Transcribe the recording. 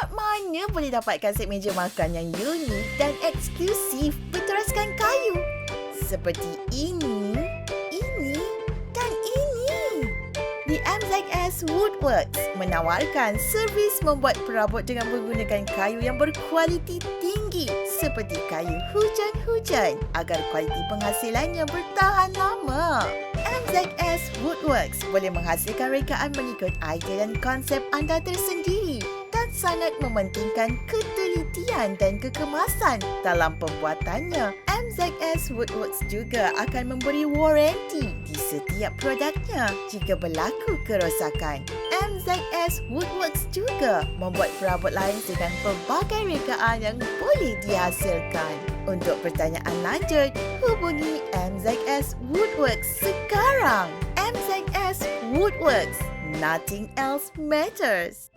Kat mana boleh dapatkan set meja makan yang unik dan eksklusif berteraskan kayu? Seperti ini dan ini. Di MZS Woodworks menawarkan servis membuat perabot dengan menggunakan kayu yang berkualiti tinggi seperti kayu hujan-hujan agar kualiti penghasilannya bertahan lama. MZS Woodworks boleh menghasilkan rekaan mengikut idea dan konsep anda tersendiri dan sangat mementingkan ketelitian dan kekemasan dalam pembuatannya. MZS Woodworks juga akan memberi waranti di setiap produknya jika berlaku kerosakan. MZS Woodworks juga membuat perabot lain dengan pelbagai rekaan yang boleh dihasilkan. Untuk pertanyaan lanjut, hubungi MZS Woodworks sekarang. MZS Woodworks, nothing else matters.